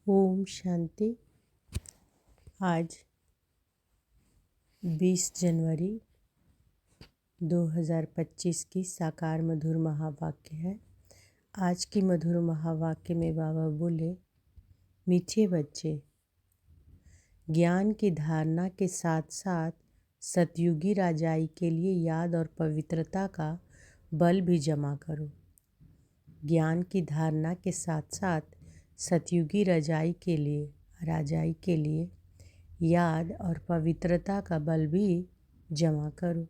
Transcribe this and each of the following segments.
ओम शांति। आज 20 जनवरी 2025 की साकार मधुर महावाक्य है। आज की मधुर महावाक्य में बाबा बोले, मीठे बच्चे, ज्ञान की धारणा के साथ साथ सतयुगी राजाई के लिए याद और पवित्रता का बल भी जमा करो। ज्ञान की धारणा के साथ साथ सतयुगी राजाई के लिए याद और पवित्रता का बल भी जमा करो।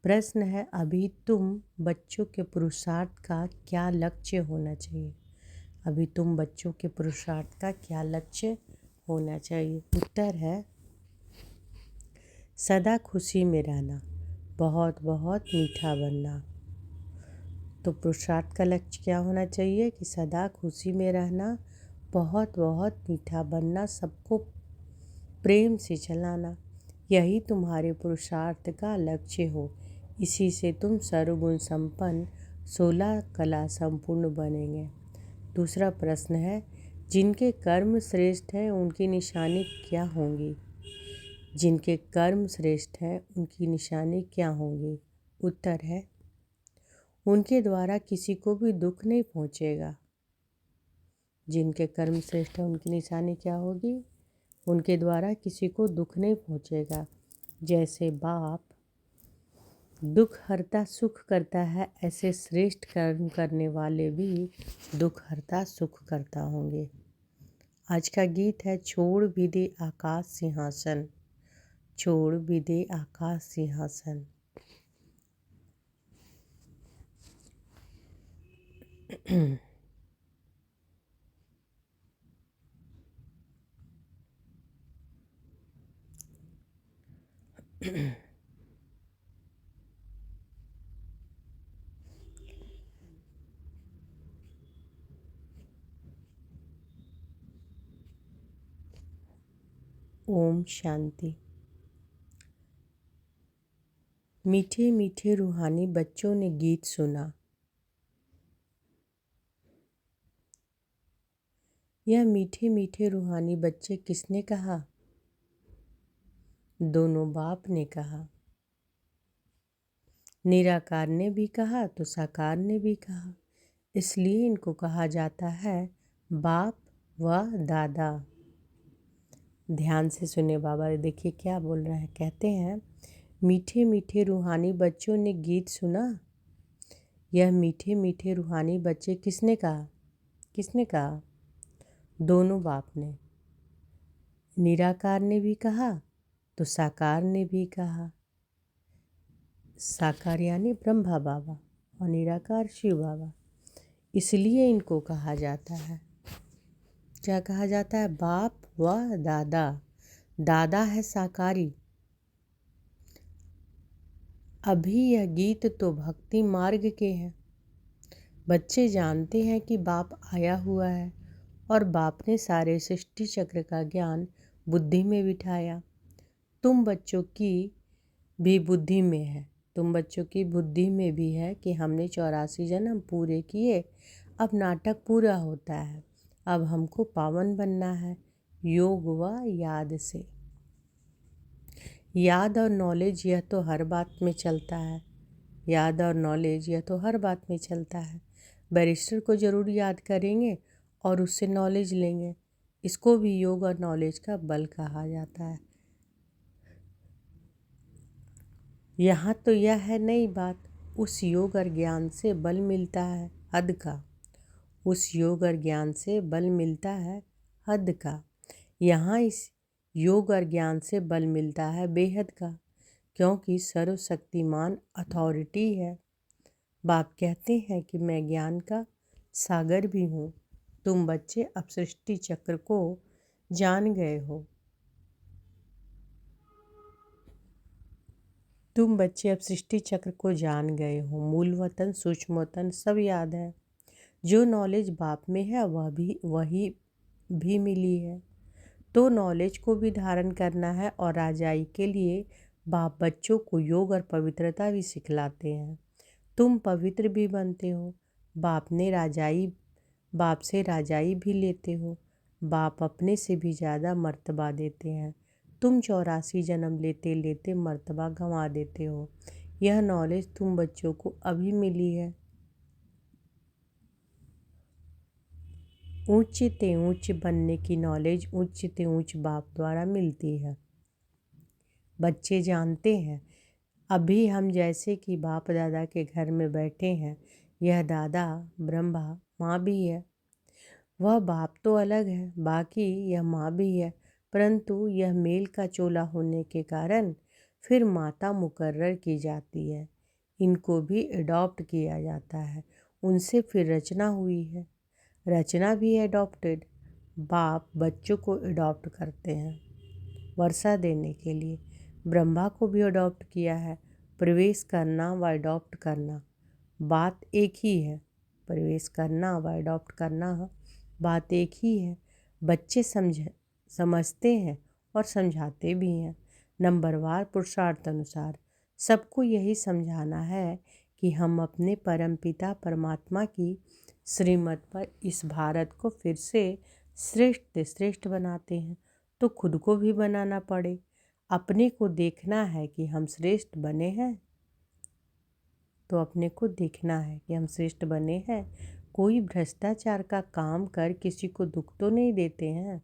प्रश्न है, अभी तुम बच्चों के पुरुषार्थ का क्या लक्ष्य होना चाहिए? अभी तुम बच्चों के पुरुषार्थ का क्या लक्ष्य होना चाहिए? उत्तर है, सदा खुशी में रहना, बहुत बहुत मीठा बनना। तो पुरुषार्थ का लक्ष्य क्या होना चाहिए कि सदा खुशी में रहना, बहुत बहुत मीठा बनना, सबको प्रेम से चलाना। यही तुम्हारे पुरुषार्थ का लक्ष्य हो। इसी से तुम सर्वगुण संपन्न 16 कला संपूर्ण बनेंगे। दूसरा प्रश्न है, जिनके कर्म श्रेष्ठ हैं उनकी निशानी क्या होंगी? जिनके कर्म श्रेष्ठ हैं उनकी निशानी क्या होंगी? उत्तर है, उनके द्वारा किसी को भी दुख नहीं पहुंचेगा। जिनके कर्म श्रेष्ठ है उनकी निशानी क्या होगी? उनके द्वारा किसी को दुख नहीं पहुंचेगा। जैसे बाप दुख हरता सुख करता है, ऐसे श्रेष्ठ कर्म करने वाले भी दुख हरता सुख करता होंगे। आज का गीत है, छोड़ भी दे आकाश सिंहासन, छोड़ भी दे आकाश सिंहासन। ओम शांति। मीठे मीठे रूहानी बच्चों ने गीत सुना। यह मीठे मीठे रूहानी बच्चे किसने कहा? दोनों बाप ने कहा। निराकार ने भी कहा तो साकार ने भी कहा। इसलिए इनको कहा जाता है बाप व दादा। ध्यान से सुने बाबा, देखिए क्या बोल रहे हैं। कहते हैं, मीठे मीठे रूहानी बच्चों ने गीत सुना। यह मीठे मीठे रूहानी बच्चे किसने कहा? किसने कहा? दोनों बाप ने। निराकार ने भी कहा तो साकार ने भी कहा। साकार यानी ब्रह्मा बाबा और निराकार शिव बाबा। इसलिए इनको कहा जाता है, क्या कहा जाता है? बाप व दादा। दादा है साकारी। अभी यह गीत तो भक्ति मार्ग के हैं। बच्चे जानते हैं कि बाप आया हुआ है और बाप ने सारे सृष्टि चक्र का ज्ञान बुद्धि में बिठाया। तुम बच्चों की भी बुद्धि में है। तुम बच्चों की बुद्धि में भी है कि हमने 84 जन्म पूरे किए, अब नाटक पूरा होता है, अब हमको पावन बनना है योग व याद से। याद और नॉलेज यह तो हर बात में चलता है। याद और नॉलेज यह तो हर बात में चलता है। बैरिस्टर को ज़रूर याद करेंगे और उससे नॉलेज लेंगे। इसको भी योग और नॉलेज का बल कहा जाता है। यहाँ तो यह है नई बात, उस योग और ज्ञान से बल मिलता है हद का। उस योग और ज्ञान से बल मिलता है हद का। यहाँ इस योग और ज्ञान से बल मिलता है बेहद का, क्योंकि सर्वशक्तिमान अथॉरिटी है। बाप कहते हैं कि मैं ज्ञान का सागर भी हूँ। तुम बच्चे अब सृष्टि चक्र को जान गए हो। तुम बच्चे अब सृष्टि चक्र को जान गए हो। मूल वतन सूक्ष्म वतन सब याद है। जो नॉलेज बाप में है वही भी मिली है। तो नॉलेज को भी धारण करना है और राजाई के लिए बाप बच्चों को योग और पवित्रता भी सिखलाते हैं। तुम पवित्र भी बनते हो। बाप से राजाई भी लेते हो। बाप अपने से भी ज़्यादा मर्तबा देते हैं। तुम 84 जन्म लेते लेते मर्तबा गंवा देते हो। यह नॉलेज तुम बच्चों को अभी मिली है। ऊंच ते ऊंच बनने की नॉलेज ऊंच ते ऊंच बाप द्वारा मिलती है। बच्चे जानते हैं अभी हम जैसे कि बाप दादा के घर में बैठे हैं, यह दादा ब्रह्मा माँ भी है। वह बाप तो अलग है, बाकी यह माँ भी है, परंतु यह मेल का चोला होने के कारण फिर माता मुकर्रर की जाती है। इनको भी अडॉप्ट किया जाता है, उनसे फिर रचना हुई है। रचना भी अडॉप्टेड। बाप बच्चों को अडॉप्ट करते हैं वर्षा देने के लिए। ब्रह्मा को भी अडॉप्ट किया है। प्रवेश करना व अडॉप्ट करना बात एक ही है। प्रवेश करना व अडॉप्ट करना बात एक ही है। बच्चे समझते हैं और समझाते भी हैं। नंबरवार पुरुषार्थ अनुसार सबको यही समझाना है कि हम अपने परमपिता परमात्मा की श्रीमत पर इस भारत को फिर से श्रेष्ठ से श्रेष्ठ बनाते हैं, तो खुद को भी बनाना पड़े। अपने को देखना है कि हम श्रेष्ठ बने हैं, तो अपने को देखना है कि हम श्रेष्ठ बने हैं। कोई भ्रष्टाचार का काम कर किसी को दुख तो नहीं देते हैं।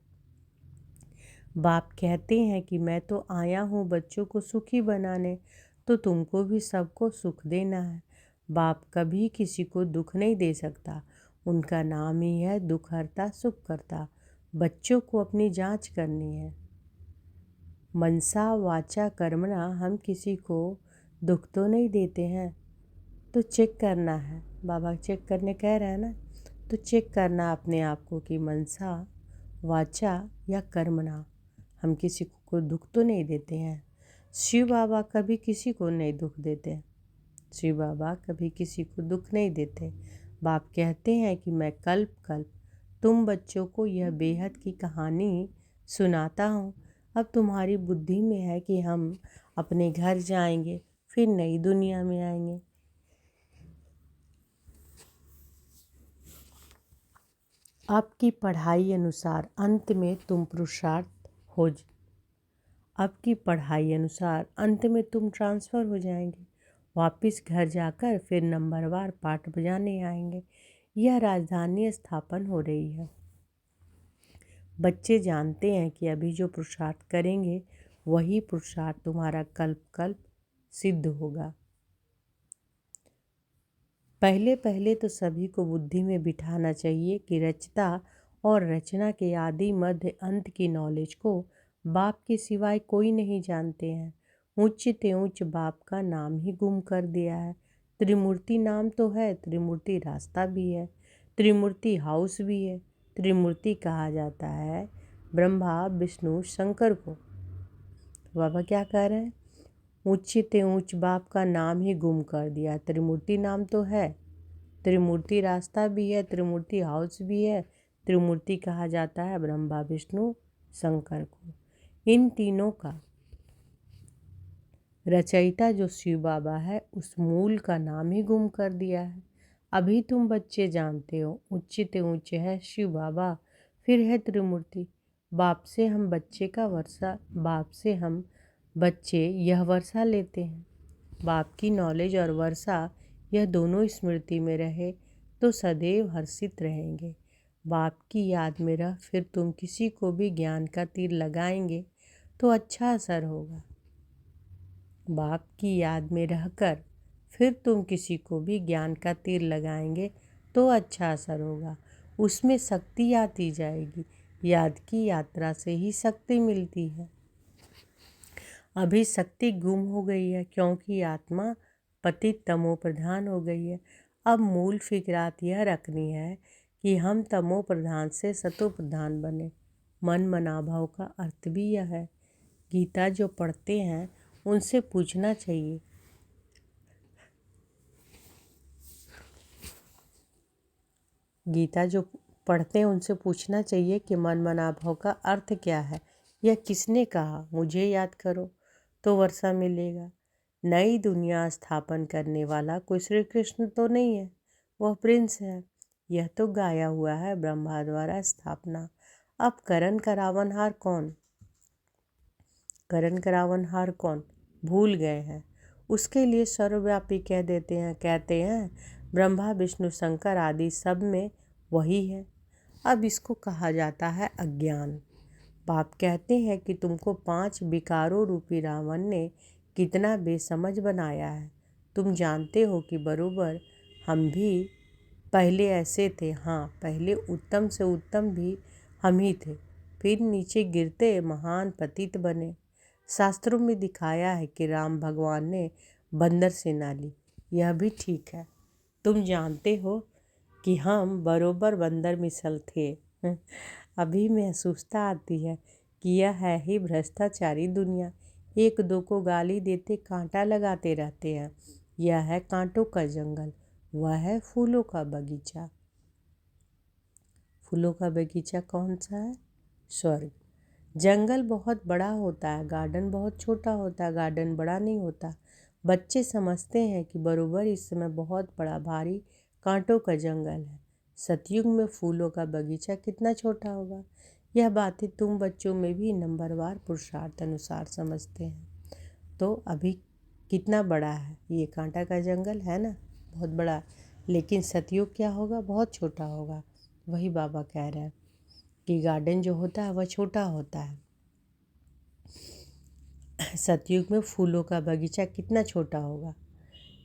बाप कहते हैं कि मैं तो आया हूँ बच्चों को सुखी बनाने, तो तुमको भी सबको सुख देना है। बाप कभी किसी को दुख नहीं दे सकता, उनका नाम ही है दुख हरता सुख करता। बच्चों को अपनी जांच करनी है। मनसा वाचा कर्मणा हम किसी को दुख तो नहीं देते हैं, तो चेक करना है। बाबा चेक करने कह रहे हैं ना, तो चेक करना अपने आप को कि मनसा वाचा या कर्मणा हम किसी को दुख तो नहीं देते हैं। शिव बाबा कभी किसी को नहीं दुख देते। शिव बाबा कभी किसी को दुख नहीं देते। बाप कहते हैं कि मैं कल्प कल्प तुम बच्चों को यह बेहद की कहानी सुनाता हूँ। अब तुम्हारी बुद्धि में है कि हम अपने घर जाएंगे, फिर नई दुनिया में आएंगे। आपकी पढ़ाई अनुसार अंत में तुम पुरुषार्थ हो आपकी पढ़ाई अनुसार अंत में तुम ट्रांसफ़र हो जाएंगे। वापस घर जाकर फिर नंबरवार पाठ बजाने आएंगे। यह राजधानी स्थापन हो रही है। बच्चे जानते हैं कि अभी जो पुरुषार्थ करेंगे वही पुरुषार्थ तुम्हारा कल्प कल्प सिद्ध होगा। पहले पहले तो सभी को बुद्धि में बिठाना चाहिए कि रचता और रचना के आदि मध्य अंत की नॉलेज को बाप के सिवाय कोई नहीं जानते हैं। ऊंच ते ऊंच बाप का नाम ही गुम कर दिया है। त्रिमूर्ति नाम तो है, त्रिमूर्ति रास्ता भी है, त्रिमूर्ति हाउस भी है। त्रिमूर्ति कहा जाता है ब्रह्मा विष्णु शंकर को। बाबा क्या कह रहे हैं? ऊंच ते ऊंच बाप का नाम ही गुम कर दिया। त्रिमूर्ति नाम तो है, त्रिमूर्ति रास्ता भी है, त्रिमूर्ति हाउस भी है। त्रिमूर्ति कहा जाता है ब्रह्मा विष्णु शंकर को। इन तीनों का रचयिता जो शिव बाबा है उस मूल का नाम ही गुम कर दिया है। अभी तुम बच्चे जानते हो उच्च ते ऊंच है शिव बाबा, फिर है त्रिमूर्ति। बाप से हम बच्चे यह वर्षा लेते हैं। बाप की नॉलेज और वर्षा यह दोनों स्मृति में रहे तो सदैव हर्षित रहेंगे। बाप की याद में रह फिर तुम किसी को भी ज्ञान का तीर लगाएंगे तो अच्छा असर होगा। बाप की याद में रहकर फिर तुम किसी को भी ज्ञान का तीर लगाएंगे तो अच्छा असर होगा। उसमें शक्ति आती जाएगी। याद की यात्रा से ही शक्ति मिलती है। अभी शक्ति गुम हो गई है क्योंकि आत्मा पतित तमो प्रधान हो गई है। अब मूल फिक्रात यह रखनी है कि हम तमो प्रधान से सतो प्रधान बने। मन मनाभाव का अर्थ भी यह है। गीता जो पढ़ते हैं उनसे पूछना चाहिए कि मन मनाभाव का अर्थ क्या है। यह किसने कहा? मुझे याद करो तो वर्षा मिलेगा। नई दुनिया स्थापन करने वाला कोई श्री कृष्ण तो नहीं है, वह प्रिंस है। यह तो गाया हुआ है ब्रह्मा द्वारा स्थापना। अब करण का रावणहार कौन? करण का रावणहार कौन? भूल गए हैं। उसके लिए सर्वव्यापी कह देते हैं, कहते हैं ब्रह्मा विष्णु शंकर आदि सब में वही है। अब इसको कहा जाता है अज्ञान। बाप कहते हैं कि तुमको 5 विकारों रूपी रावण ने कितना बेसमझ बनाया है। तुम जानते हो कि बरोबर हम भी पहले ऐसे थे। हाँ, पहले उत्तम से उत्तम भी हम ही थे, फिर नीचे गिरते महान पतित बने। शास्त्रों में दिखाया है कि राम भगवान ने बंदर सेना ली, यह भी ठीक है। तुम जानते हो कि हम बरोबर बंदर मिसल थे। अभी महसूसता आती है कि यह है ही भ्रष्टाचारी दुनिया। एक दो को गाली देते कांटा लगाते रहते हैं। यह है कांटों का जंगल, वह है फूलों का बगीचा। फूलों का बगीचा कौन सा है? स्वर्ग। जंगल बहुत बड़ा होता है, गार्डन बहुत छोटा होता है। गार्डन बड़ा नहीं होता। बच्चे समझते हैं कि बरोबर इस समय बहुत बड़ा भारी कांटों का जंगल है। सतयुग में फूलों का बगीचा कितना छोटा होगा। यह बातें तुम बच्चों में भी नंबरवार पुरुषार्थ अनुसार समझते हैं। तो अभी कितना बड़ा है ये कांटा का जंगल, है ना, बहुत बड़ा। लेकिन सतयुग क्या होगा? बहुत छोटा होगा। वही बाबा कह रहे हैं कि गार्डन जो होता है वह छोटा होता है। सतयुग में फूलों का बगीचा कितना छोटा होगा।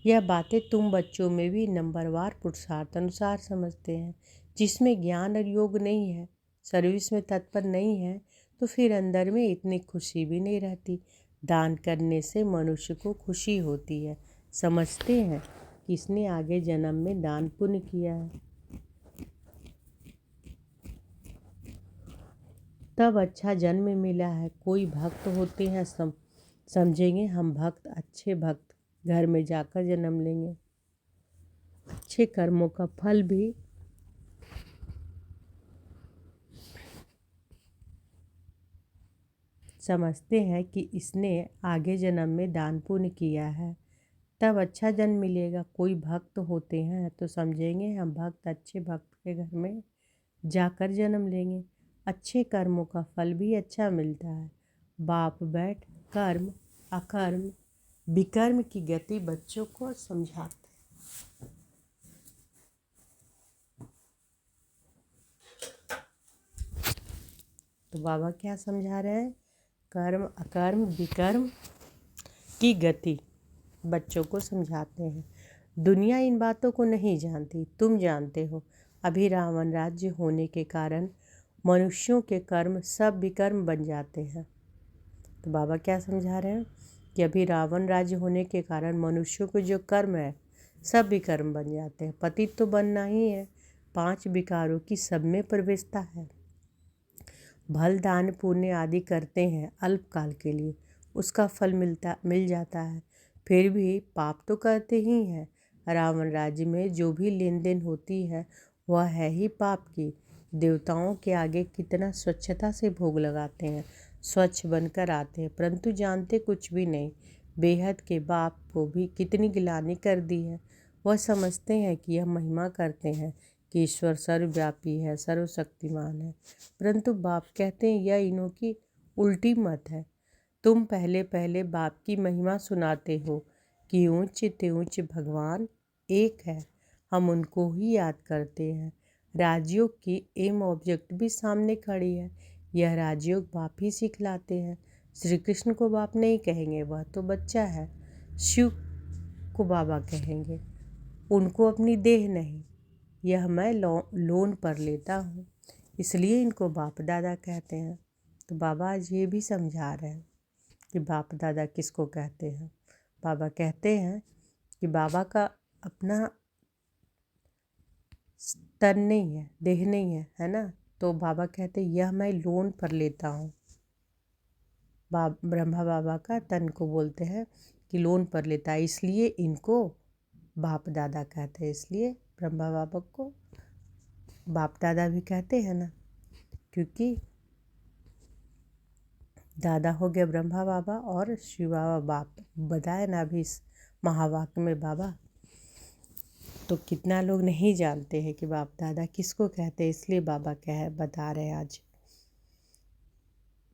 यह बातें तुम बच्चों में भी नंबरवार पुरुषार्थ अनुसार समझते हैं। जिसमें ज्ञान और योग नहीं है, सर्विस में तत्पर नहीं है, तो फिर अंदर में इतनी खुशी भी नहीं रहती। दान करने से मनुष्य को खुशी होती है। समझते हैं कि इसने आगे जन्म में दान पुण्य किया है, तब अच्छा जन्म मिला है। कोई भक्त होते हैं, समझेंगे हम भक्त, अच्छे भक्त घर में जाकर जन्म लेंगे। अच्छे कर्मों का फल भी समझते हैं कि इसने आगे जन्म में दान पुण्य किया है, तब अच्छा जन्म मिलेगा। कोई भक्त होते हैं तो समझेंगे हम भक्त, अच्छे भक्त के घर में जाकर जन्म लेंगे। अच्छे कर्मों का फल भी अच्छा मिलता है। बाप बैठ कर्म अकर्म विकर्म की गति बच्चों को समझाते। तो बाबा क्या समझा रहे हैं? कर्म अकर्म विकर्म की गति बच्चों को समझाते हैं। दुनिया इन बातों को नहीं जानती, तुम जानते हो। अभी रावण राज्य होने के कारण मनुष्यों के कर्म सब विकर्म बन जाते हैं। तो बाबा क्या समझा रहे हैं कि अभी रावण राज्य होने के कारण मनुष्यों के जो कर्म है सब विकर्म बन जाते हैं। पतित तो बनना ही है। 5 विकारों की सब में प्रवेशता है। भल दान पुण्य आदि करते हैं अल्पकाल के लिए, उसका फल मिल जाता है। फिर भी पाप तो करते ही हैं। रावण राज्य में जो भी लेन देन होती है वह है ही पाप की। देवताओं के आगे कितना स्वच्छता से भोग लगाते हैं, स्वच्छ बनकर आते हैं, परंतु जानते कुछ भी नहीं। बेहद के बाप को भी कितनी गिलानी कर दी है। वह समझते हैं कि यह महिमा करते हैं कि ईश्वर सर्वव्यापी है, सर्वशक्तिमान है, परंतु बाप कहते हैं यह इन्हों की उल्टी मत है। तुम पहले पहले बाप की महिमा सुनाते हो कि ऊंच ते ऊंच भगवान एक है, हम उनको ही याद करते हैं। राजयोग की एम ऑब्जेक्ट भी सामने खड़ी है, यह राजयोग बाप ही सिखलाते हैं। श्री कृष्ण को बाप नहीं कहेंगे, वह तो बच्चा है। शिव को बाबा कहेंगे, उनको अपनी देह नहीं। यह मैं लोन पर लेता हूँ, इसलिए इनको बाप दादा कहते हैं। तो बाबा आज ये भी समझा रहे हैं कि बाप दादा किसको कहते हैं। बाबा कहते हैं कि बाबा का अपना तन नहीं है, देह नहीं है, है ना। तो बाबा कहते हैं यह मैं लोन पर लेता हूँ। ब्रह्मा बाबा का तन को बोलते हैं कि लोन पर लेता है, इसलिए इनको बाप दादा कहते हैं। इसलिए ब्रह्मा बाबा को बाप दादा भी कहते हैं ना, क्योंकि दादा हो गया ब्रह्मा बाबा और शिव बाबा बाप। बताए ना अभी इस महावाक्य में बाबा। तो कितना लोग नहीं जानते हैं कि बाप दादा किसको कहते हैं, इसलिए बाबा बता रहे हैं आज।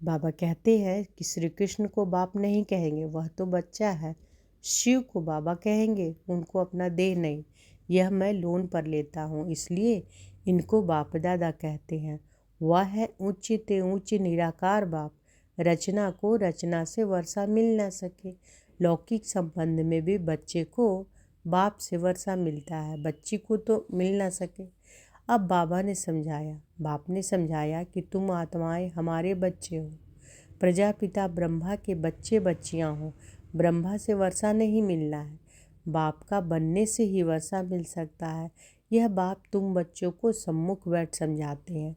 बाबा कहते हैं कि श्री कृष्ण को बाप नहीं कहेंगे, वह तो बच्चा है। शिव को बाबा कहेंगे, उनको अपना देह नहीं, यह मैं लोन पर लेता हूँ, इसलिए इनको बाप दादा कहते हैं। वह है उच्च ते उच्च निराकार बाप, रचना को रचना से वर्षा मिल न सके। लौकिक संबंध में भी बच्चे को बाप से वर्षा मिलता है, बच्ची को तो मिल न सके। अब बाप ने समझाया कि तुम आत्माएं हमारे बच्चे हो, प्रजापिता ब्रह्मा के बच्चे बच्चियां हो। ब्रह्मा से वर्षा नहीं मिलना है, बाप का बनने से ही वर्षा मिल सकता है। यह बाप तुम बच्चों को सम्मुख बैठ समझाते हैं।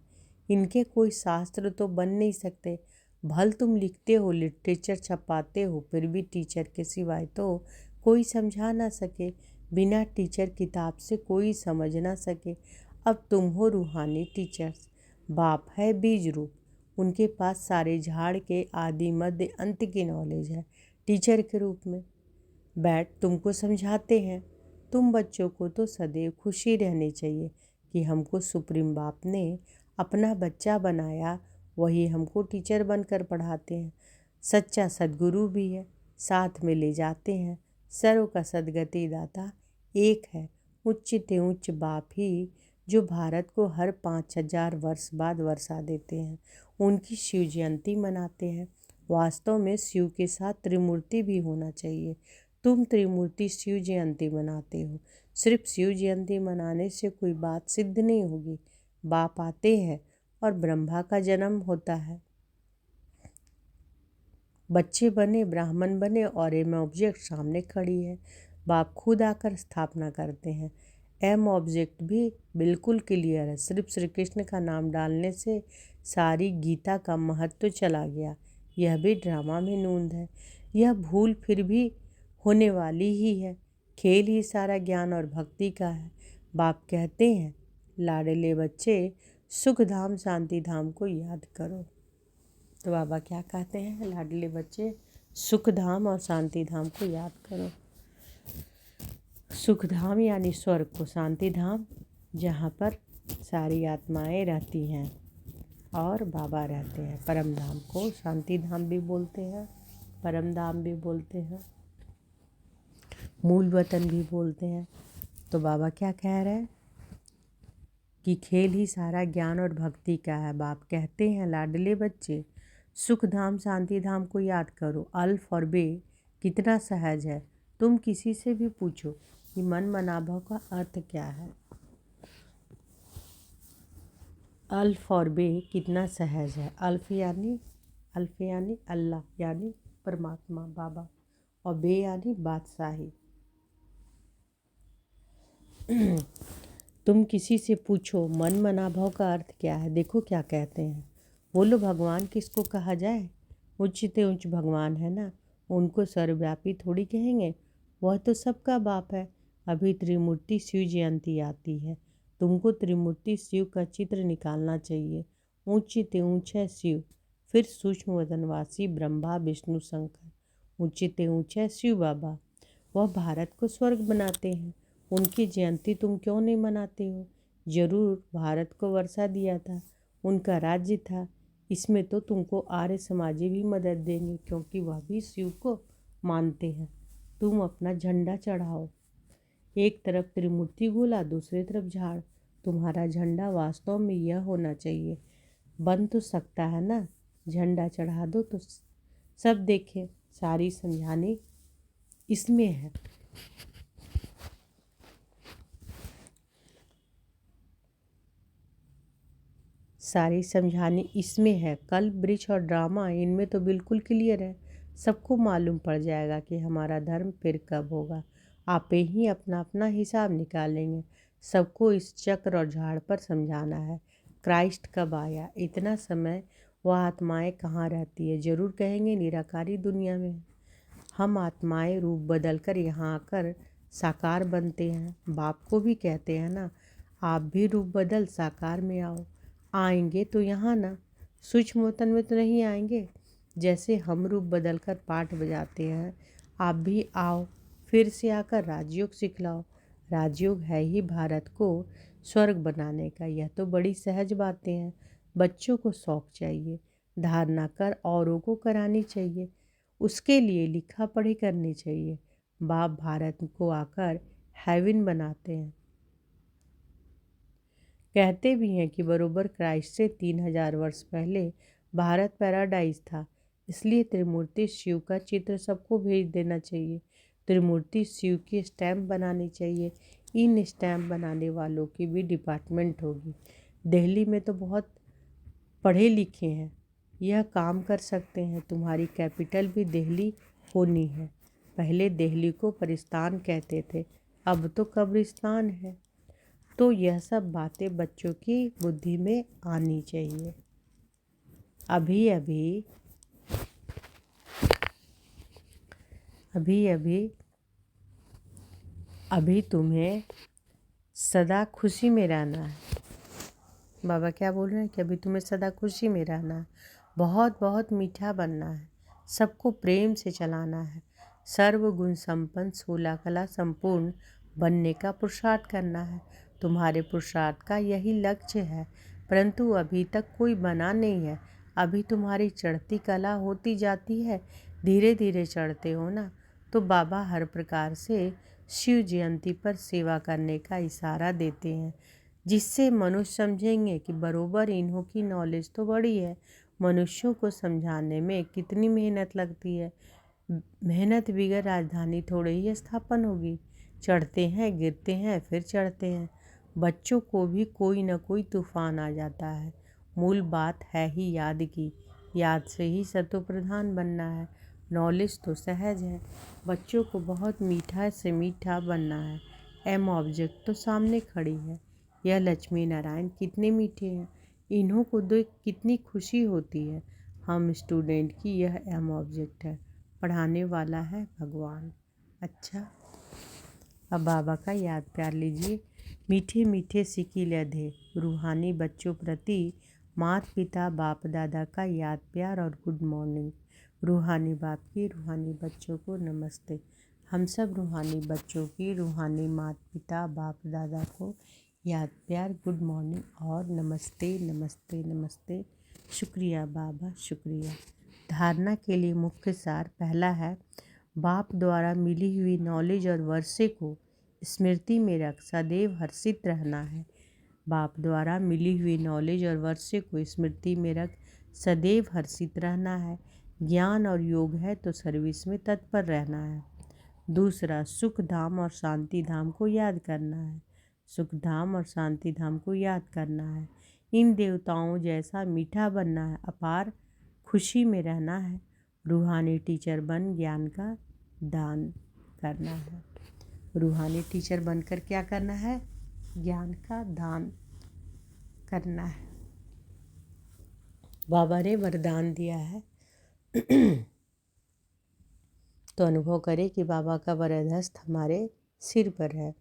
इनके कोई शास्त्र तो बन नहीं सकते। भल तुम लिखते हो, लिटरेचर छपाते हो, फिर भी टीचर के सिवाय तो कोई समझा ना सके। बिना टीचर किताब से कोई समझ ना सके। अब तुम हो रूहानी टीचर्स। बाप है बीज रूप, उनके पास सारे झाड़ के आदि मध्य अंत की नॉलेज है। टीचर के रूप में बैठ तुमको समझाते हैं। तुम बच्चों को तो सदैव खुशी रहनी चाहिए कि हमको सुप्रीम बाप ने अपना बच्चा बनाया, वही हमको टीचर बनकर पढ़ाते हैं। सच्चा सद्गुरु भी है, साथ में ले जाते हैं। सर्व का सदगति दाता एक है, उच्च ते उच्च बाप ही जो भारत को हर 5000 वर्ष बाद वर्षा देते हैं। उनकी शिव जयंती मनाते हैं। वास्तव में शिव के साथ त्रिमूर्ति भी होना चाहिए। तुम त्रिमूर्ति शिव जयंती मनाते हो। सिर्फ शिव जयंती मनाने से कोई बात सिद्ध नहीं होगी। बाप आते हैं और ब्रह्मा का जन्म होता है, बच्चे बने, ब्राह्मण बने और एम ऑब्जेक्ट सामने खड़ी है। बाप खुद आकर स्थापना करते हैं। एम ऑब्जेक्ट भी बिल्कुल क्लियर है। सिर्फ श्री कृष्ण का नाम डालने से सारी गीता का महत्व चला गया। यह भी ड्रामा में नूंद है। यह भूल फिर भी होने वाली ही है। खेल ही सारा ज्ञान और भक्ति का है। बाप कहते हैं, लाडले बच्चे सुख धाम शांति धाम को याद करो। तो बाबा क्या कहते हैं, लाडले बच्चे सुख धाम और शांति धाम को याद करो। सुख धाम यानी स्वर्ग को, शांति धाम जहाँ पर सारी आत्माएं रहती हैं और बाबा रहते हैं। परम धाम को शांति धाम भी बोलते हैं, परम धाम भी बोलते हैं, मूल वतन भी बोलते हैं। तो बाबा क्या कह रहे हैं कि खेल ही सारा ज्ञान और भक्ति का है। बाप कहते हैं, लाडले बच्चे सुख धाम शांति धाम को याद करो। अल्फ और बे कितना सहज है। तुम किसी से भी पूछो कि मन मनाभव का अर्थ क्या है। अल्फ और बे कितना सहज है। अल्फ यानी अल्लाह यानी परमात्मा बाबा, और बे यानी बादशाही। तुम किसी से पूछो मन मनाभव का अर्थ क्या है। देखो क्या कहते हैं, बोलो भगवान किसको कहा जाए। उच्च ते उच्च भगवान है ना, उनको सर्वव्यापी थोड़ी कहेंगे, वह तो सबका बाप है। अभी त्रिमूर्ति शिव जयंती आती है, तुमको त्रिमूर्ति शिव का चित्र निकालना चाहिए। उच्च ते ऊंच है शिव, फिर सूक्ष्म वदनवासी ब्रह्मा विष्णु शंकर। उच्च ते ऊंच है शिव बाबा, वह भारत को स्वर्ग बनाते हैं। उनकी जयंती तुम क्यों नहीं मनाते हो। जरूर भारत को वर्षा दिया था, उनका राज्य था। इसमें तो तुमको आर्य समाजी भी मदद देंगे, क्योंकि वह भी शिव को मानते हैं। तुम अपना झंडा चढ़ाओ। एक तरफ त्रिमूर्ति गोला, दूसरी तरफ झाड़। तुम्हारा झंडा वास्तव में यह होना चाहिए। बन तो सकता है ना, झंडा चढ़ा दो तो सब देखें। सारी समझाने इसमें है। सारी समझाने इसमें है। कल्प वृक्ष और ड्रामा इनमें तो बिल्कुल क्लियर है। सबको मालूम पड़ जाएगा कि हमारा धर्म फिर कब होगा। आप ही अपना अपना हिसाब निकालेंगे। सबको इस चक्र और झाड़ पर समझाना है। क्राइस्ट कब आया, इतना समय वह आत्माएं कहाँ रहती है। जरूर कहेंगे निराकारी दुनिया में। हम आत्माएं रूप बदल कर यहाँ आकर साकार बनते हैं। बाप को भी कहते हैं ना, आप भी रूप बदल साकार में आओ। आएंगे तो यहाँ ना, सूक्ष्म वतन में तो नहीं आएंगे। जैसे हम रूप बदल कर पाठ बजाते हैं, आप भी आओ, फिर से आकर राजयोग सिखलाओ। राजयोग है ही भारत को स्वर्ग बनाने का। यह तो बड़ी सहज बातें हैं। बच्चों को शौक चाहिए, धारणा कर औरों को करानी चाहिए, उसके लिए लिखा पढ़ी करनी चाहिए। बाप भारत को आकर हेवन बनाते हैं। कहते भी हैं कि बरोबर क्राइस्ट से 3000 वर्ष पहले भारत पैराडाइज था। इसलिए त्रिमूर्ति शिव का चित्र सबको भेज देना चाहिए। त्रिमूर्ति शिव की स्टैम्प बनानी चाहिए। इन स्टैम्प बनाने वालों की भी डिपार्टमेंट होगी। दिल्ली में तो बहुत पढ़े लिखे हैं, यह काम कर सकते हैं। तुम्हारी कैपिटल भी दिल्ली होनी है। पहले दिल्ली को परिस्तान कहते थे, अब तो कब्रिस्तान है। तो यह सब बातें बच्चों की बुद्धि में आनी चाहिए। अभी अभी अभी अभी अभी तुम्हें सदा खुशी में रहना है। बाबा क्या बोल रहे हैं कि अभी तुम्हें सदा खुशी में रहना है, बहुत बहुत मीठा बनना है, सबको प्रेम से चलाना है, सर्वगुण संपन्न 16 कला संपूर्ण बनने का पुरुषार्थ करना है। तुम्हारे पुरुषार्थ का यही लक्ष्य है, परंतु अभी तक कोई बना नहीं है। अभी तुम्हारी चढ़ती कला होती जाती है, धीरे धीरे चढ़ते हो ना, तो बाबा हर प्रकार से शिव जयंती पर सेवा करने का इशारा देते हैं, जिससे मनुष्य समझेंगे कि बरोबर इन्हों की नॉलेज तो बड़ी है। मनुष्यों को समझाने में कितनी मेहनत लगती है। मेहनत बगैर राजधानी थोड़े ही स्थापन होगी। चढ़ते हैं, गिरते हैं, फिर चढ़ते हैं। बच्चों को भी कोई न कोई तूफान आ जाता है। मूल बात है ही याद की, याद से ही सतो प्रधान बनना है। नॉलेज तो सहज है, बच्चों को बहुत मीठा से मीठा बनना है। एम ऑब्जेक्ट तो सामने खड़ी है। यह लक्ष्मी नारायण कितने मीठे हैं, इन्हों को देख कितनी खुशी होती है। हम स्टूडेंट की यह एम ऑब्जेक्ट है, पढ़ाने वाला है भगवान। अच्छा, अब बाबा का याद प्यार लीजिए। मीठे मीठे सिकिल अधे रूहानी बच्चों प्रति माता पिता बाप दादा का याद प्यार और गुड मॉर्निंग। रूहानी बाप की रूहानी बच्चों को नमस्ते। हम सब रूहानी बच्चों की रूहानी माता पिता बाप दादा को याद प्यार गुड मॉर्निंग और नमस्ते नमस्ते नमस्ते। शुक्रिया बाबा, शुक्रिया। धारणा के लिए मुख्य सार पहला है, बाप द्वारा मिली हुई नॉलेज और वर्षे को स्मृति में रख सदैव हर्षित रहना है। बाप द्वारा मिली हुई नॉलेज और वर्षे को स्मृति में रख सदैव हर्षित रहना है। ज्ञान और योग है तो सर्विस में तत्पर रहना है। दूसरा, सुख धाम और शांति धाम को याद करना है। सुख धाम और शांति धाम को याद करना है। इन देवताओं जैसा मीठा बनना है, अपार खुशी में रहना है। रूहानी टीचर बन ज्ञान का दान करना है। रूहानी टीचर बनकर क्या करना है? ज्ञान का दान करना है। बाबा ने वरदान दिया है तो अनुभव करें कि बाबा का वरदहस्त हमारे सिर पर है।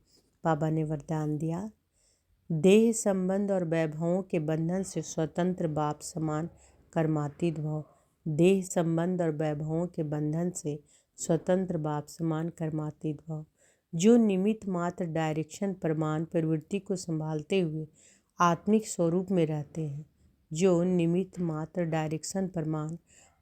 बाबा ने वरदान दिया, देह संबंध और वैभवों के बंधन से स्वतंत्र बाप समान कर्मातीत भव। देह संबंध और वैभवों के बंधन से स्वतंत्र बाप समान कर्मातीत भव। जो निमित्त मात्र डायरेक्शन प्रमाण प्रवृत्ति को संभालते हुए आत्मिक स्वरूप में रहते हैं। जो निमित्त मात्र डायरेक्शन प्रमाण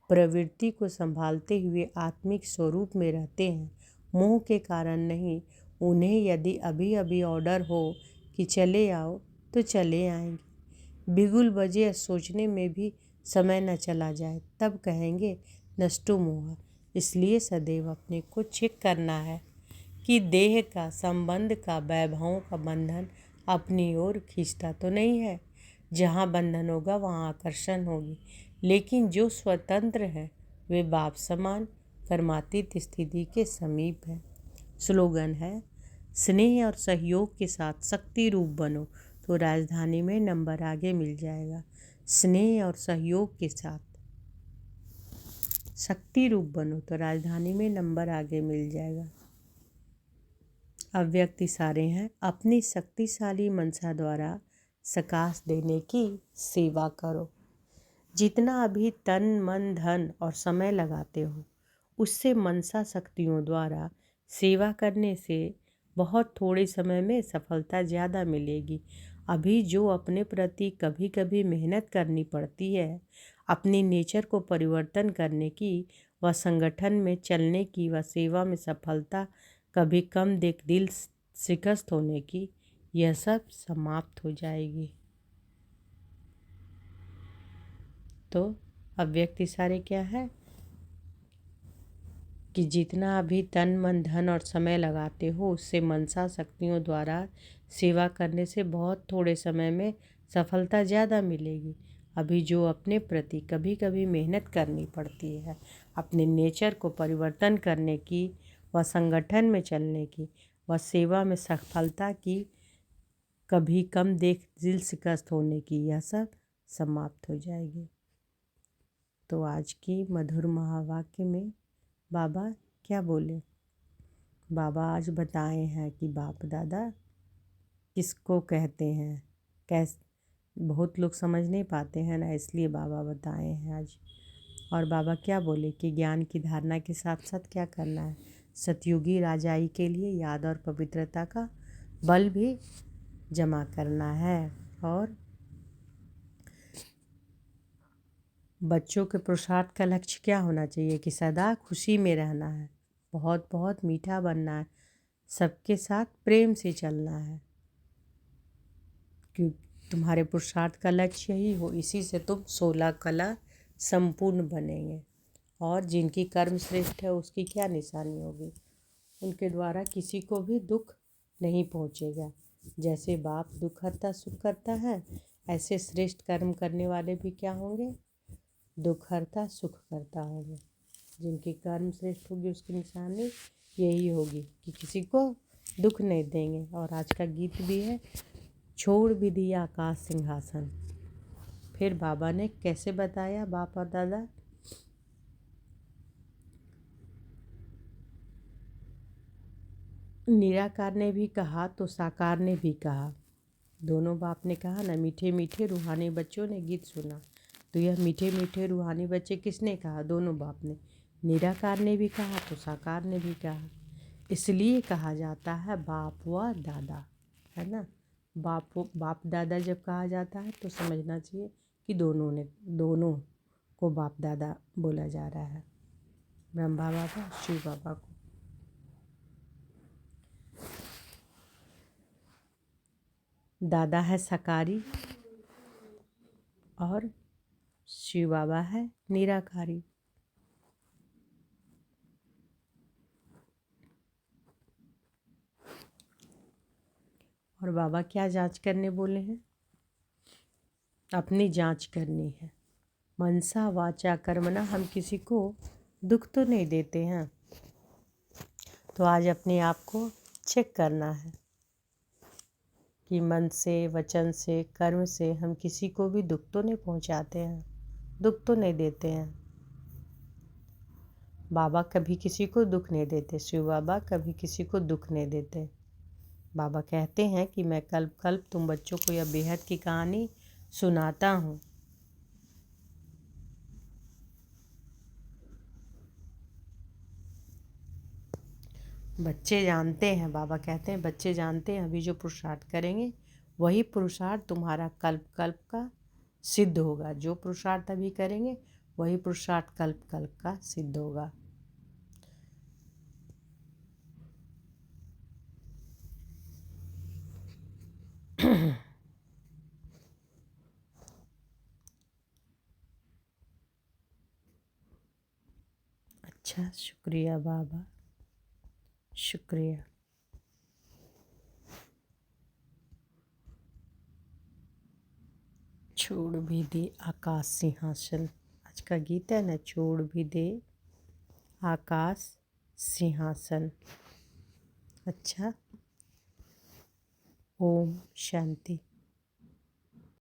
प्रवृत्ति को संभालते हुए आत्मिक स्वरूप में रहते हैं, मोह के कारण नहीं। उन्हें यदि अभी अभी ऑर्डर हो कि चले आओ तो चले आएंगे। बिगुल बजे सोचने में भी समय न चला जाए तब कहेंगे नष्टो मोह। इसलिए सदैव अपने को चेक करना है कि देह का संबंध का वैभवों का बंधन अपनी ओर खींचता तो नहीं है। जहाँ बंधन होगा वहाँ आकर्षण होगी, लेकिन जो स्वतंत्र है वे बाप समान कर्मातीत स्थिति के समीप है। स्लोगन है, स्नेह और सहयोग के साथ शक्ति रूप बनो तो राजधानी में नंबर आगे मिल जाएगा। स्नेह और सहयोग के साथ शक्ति रूप बनो तो राजधानी में नंबर आगे मिल जाएगा। अव्यक्त इशारे हैं, अपनी शक्तिशाली मनसा द्वारा सकाश देने की सेवा करो। जितना अभी तन मन धन और समय लगाते हो, उससे मनसा शक्तियों द्वारा सेवा करने से बहुत थोड़े समय में सफलता ज़्यादा मिलेगी। अभी जो अपने प्रति कभी कभी मेहनत करनी पड़ती है, अपनी नेचर को परिवर्तन करने की व संगठन में चलने की व सेवा में सफलता कभी कम देख दिल शिकस्त होने की, यह सब समाप्त हो जाएगी। तो अव्यक्त इशारे क्या है कि जितना अभी तन मन धन और समय लगाते हो उससे मनसा शक्तियों द्वारा सेवा करने से बहुत थोड़े समय में सफलता ज़्यादा मिलेगी। अभी जो अपने प्रति कभी कभी मेहनत करनी पड़ती है अपने नेचर को परिवर्तन करने की व संगठन में चलने की व सेवा में सफलता की कभी कम देख दिल शिकस्त होने की, यह सब समाप्त हो जाएगी। तो आज की मधुर महावाक्य में बाबा क्या बोले? बाबा आज बताए हैं कि बाप दादा किसको कहते हैं, बहुत लोग समझ नहीं पाते हैं ना, इसलिए बाबा बताए हैं आज। और बाबा क्या बोले कि ज्ञान की धारणा के साथ साथ क्या करना है, सतयुगी राजाई के लिए याद और पवित्रता का बल भी जमा करना है। और बच्चों के पुरुषार्थ का लक्ष्य क्या होना चाहिए कि सदा खुशी में रहना है, बहुत बहुत मीठा बनना है, सबके साथ प्रेम से चलना है। कि तुम्हारे पुरुषार्थ का लक्ष्य यही हो, इसी से तुम 16 कला संपूर्ण बनेंगे। और जिनकी कर्म श्रेष्ठ है उसकी क्या निशानी होगी, उनके द्वारा किसी को भी दुख नहीं पहुँचेगा। जैसे बाप दुख हरता सुख करता है, ऐसे श्रेष्ठ कर्म करने वाले भी क्या होंगे, दुख हरता सुख करता होंगे। जिनकी कर्म श्रेष्ठ होगी उसकी निशानी यही होगी कि किसी को दुख नहीं देंगे। और आज का गीत भी है, छोड़ भी दिया आकाश सिंहासन। फिर बाबा ने कैसे बताया, बाप और दादा, निराकार ने भी कहा तो साकार ने भी कहा। दोनों बाप ने कहा ना, मीठे मीठे रूहानी बच्चों ने गीत सुना। तो यह मीठे मीठे रूहानी बच्चे किसने कहा, दोनों बाप ने। निराकार ने भी कहा तो साकार ने भी कहा। इसलिए कहा जाता है बाप व दादा, है ना। बाप दादा जब कहा जाता है तो समझना चाहिए कि दोनों को बाप दादा बोला जा रहा है, ब्रह्मा बाबा शिव बाबा को। दादा है सकारी और शिव बाबा है निराकारी। और बाबा क्या जांच करने बोले हैं, अपनी जांच करनी है। मनसा वाचा कर्मणा, हम किसी को दुख तो नहीं देते हैं। तो आज अपने आप को चेक करना है कि मन से वचन से कर्म से हम किसी को भी दुख तो नहीं पहुंचाते हैं, दुख तो नहीं देते हैं। बाबा कभी किसी को दुख नहीं देते, शिव बाबा कभी किसी को दुख नहीं देते। बाबा कहते हैं कि मैं कल्प कल्प तुम बच्चों को यह बेहद की कहानी सुनाता हूँ। बच्चे जानते हैं, बाबा कहते हैं बच्चे जानते हैं अभी जो पुरुषार्थ करेंगे वही पुरुषार्थ तुम्हारा कल्प कल्प का सिद्ध होगा। जो पुरुषार्थ अभी करेंगे वही पुरुषार्थ कल्प कल्प का सिद्ध होगा। अच्छा, शुक्रिया बाबा, शुक्रिया। छोड़ भी दे आकाश सिंहासन, आज का गीत है ना, छोड़ भी दे आकाश सिंहासन। अच्छा, ओम शांति।